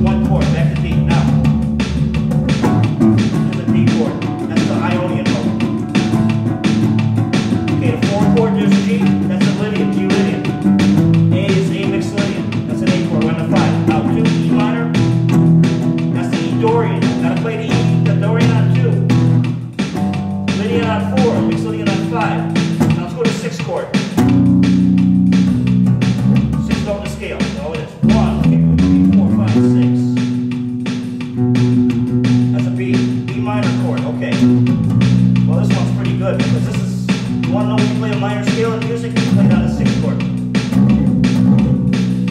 One chord, back to D. Now, there's a D chord. That's the Aeolian mode. Okay, the 4 chord, there's G. That's a Lydian, G Lydian. A is A mixed Lydian. That's an A chord. We're on the 5. Now 2, E minor. That's the E Dorian. Gotta play the E, the Dorian on 2. Lydian on 4, mixed Lydian on 5. Now let's go to 6 chord. 6 note in the scale. Oh, it is 1, 2, 3, 4, 5, 6. That's a B. B minor chord. Okay. Well, this one's pretty good because this is, you want to know when you play a minor scale in music? You play it on a 6 chord.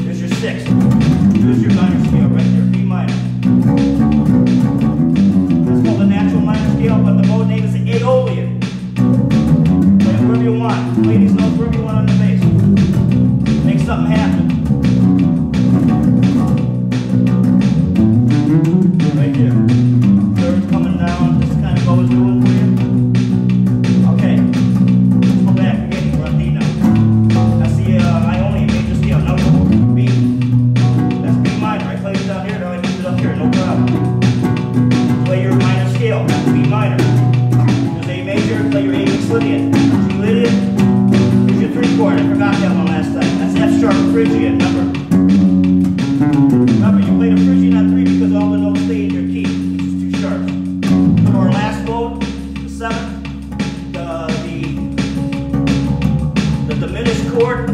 There's your 6. Here's your minor scale right there. B minor. That's called the natural minor scale, but the mode name is Aeolian. Play it wherever you want. Play these notes wherever you want on the bass. Make something happen. Right here. Third coming down. This kind of goes doing for you. Okay. Let's go back again. We're on D now. That's the Aeolian major scale. Now we go to B. That's B minor. I played it down here. Now I moved it up here. No problem. Play your minor scale. B minor. There's A major. Play your A mixed Lydian. G Lydian. Here's your 3 chord. I forgot that one last time. That's F sharp Phrygian. Remember, you played a Phrygian on 3 because all the notes stay in your key, which is 2 sharps. Go to our last mode, the 7th, the diminished chord,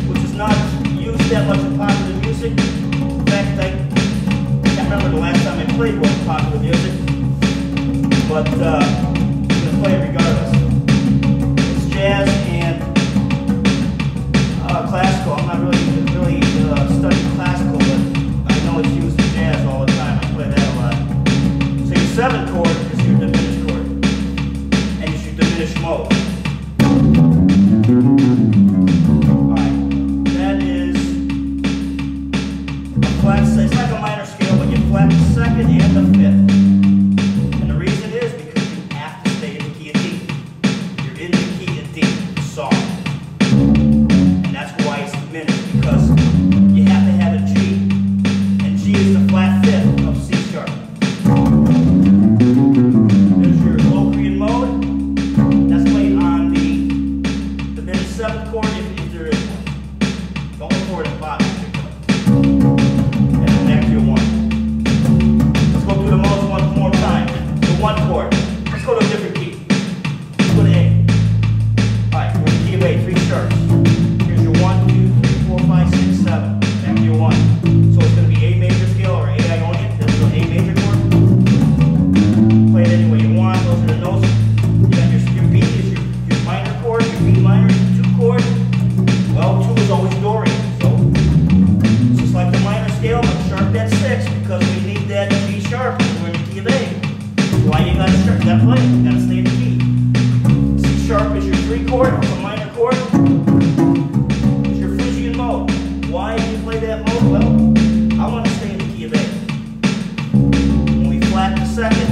which is not used that much in popular music. In fact, I can't remember the last time I played one popular music, but I'm going to play it regardless. It's jazz and classical. I'm not really studying classical, but I know it's used in jazz all the time. I play that a lot. So your 7th chord is your diminished chord, and it's your diminished mode. Alright, that is a flat, it's like a minor scale, but you flat the 2nd and the 5th. And the reason is because you have to stay in the key of D. You're in the key of D, the song. And that's why it's diminished, because you have to have a G, and G is the flat 5th of C sharp. There's your Locrian mode. That's played on the diminished 7th chord if there is one. Don't look for it at the bottom. And then back to your 1. Let's go through the modes one more time. The 1 chord. Let's go to a different key. Let's go to A. Alright, we're in the key of A, 3 sharps. Here's your 1, 2, 3, 4, 5, 6, 7. Back to your 1. So it's going to be A major scale or A Aeolian. This is an A major chord. Play it any way you want. Those are the notes. You got your B is your minor chord, your B minor, your 2 chord. Well, 2 is always Dorian. So it's just like the minor scale, but sharp that 6 because we need that G sharp when we're in the key of A. That's why you got to sharp that play. You got to stay in the key. C sharp is your 3 chord, it's a minor chord. It's your Phrygian mode. Why do you play that mode? Well, I want to stay in the key of A. When we flat the 2nd,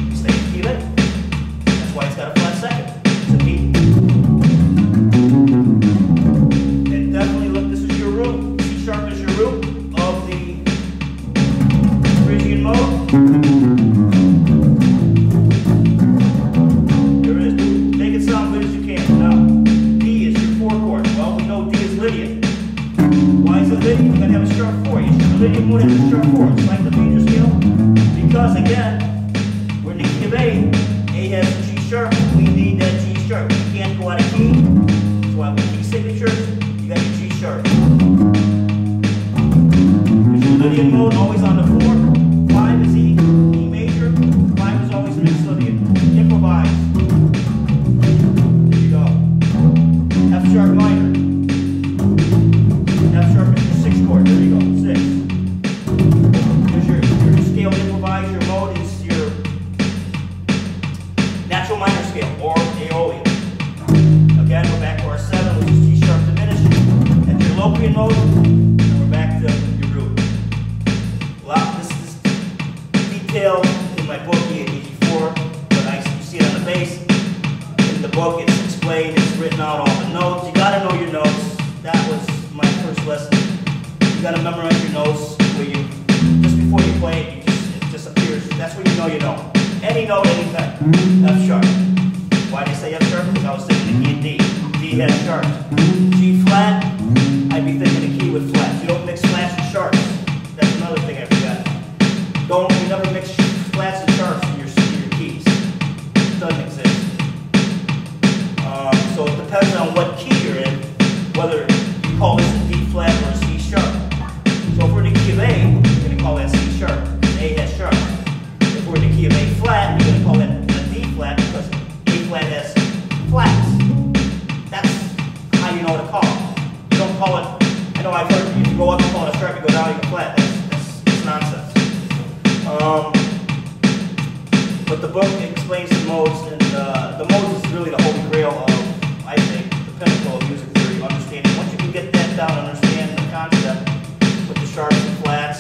we stay in the key of A. That's why it's got a flat 2nd. It's a B. And definitely look, this is your root. C sharp is your root of the Phrygian mode. There it is. Make it sound good as you can. Now, D is your 4 chord. Well, we know D is Lydian. Why is it Lydian? You're going to have a sharp 4. The Lydian mode has a sharp 4. It's like the major scale. Because, again, we're in the key of A. A has a G sharp. We need that G sharp. You can't go out of key. That's why with key signatures, you got your G sharp. There's your Lydian mode, always on the 4. 5 is E, E major. 5 is always mixed Lydian. Improvise. There you go. F sharp minor. F sharp is your 6 chord. There you go. 6. Here's your scale improvise. Your mode is your natural minor scale or Aeolian. Again, we're back to our 7, which is G sharp diminished. And your Locrian mode, and we're back to your root. Well, this is detailed in my book EADG 4, but you see it on the bass. In the book, it's explained, it's written out all the notes. You gotta know your notes. That was my first lesson got to memorize your notes where you, just before you play it, it just appears. That's when you know. Any note, anything. F sharp. Why do you say F sharp? Because I was thinking the key in D. D has sharps. G flat, I'd be thinking the key with flats. You don't mix flats and sharps. That's another thing I forgot. You never mix flats and sharps in your keys. It doesn't exist. So it depends on what key you're in, whether you call this a D flat or a C sharp. So if we're in the key of A, we're going to call that C sharp. A has sharps. If we're in the key of A flat, we're going to call that a D flat because A flat has flats. That's how you know what to call it. You don't call it, I know I've heard if you go up and call it a sharp, you go down, you go flat. That's nonsense. But the book explains the modes, and the modes is really the holy grail of, I think, the pinnacle of music theory, understanding. Once you can get that down, understand the concept with the sharps and flats,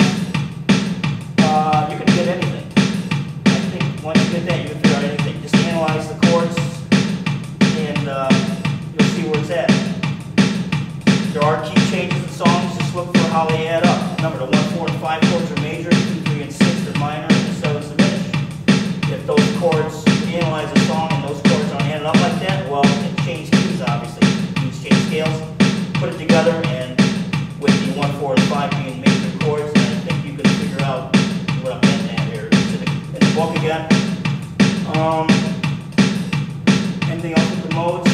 you can get anything. I think once you get that, you can figure out anything. Just analyze the chords, and you'll see where it's at. There are key changes in songs, just look for how they add up. Remember, the 1, 4, and 5 chords are major, 2, 3, and 6 are minor, and 7 is diminished. If those chords, you analyze a song and those chords aren't added up like that, well, it changed keys, obviously. Keys change scales, put it together, and with the 1, 4, and 5 being major chords, and I think you can figure out what I'm getting at here. It's in the book again. Anything else with the modes?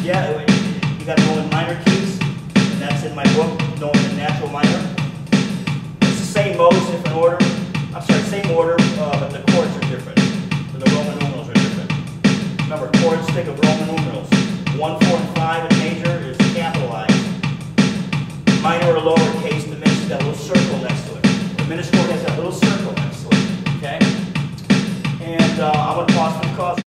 Yeah, you got to know in minor keys, and that's in my book, knowing the natural minor. It's the same modes, different order. I'm sorry, same order, but the chords are different. The Roman numerals are different. Remember, chords, think of Roman numerals. 1, 4, and 5 in major is capitalized. Minor or lowercase, diminished, got a little circle next to it. Diminished chord has that little circle next to it. Okay? And I'm going to pause for the cause.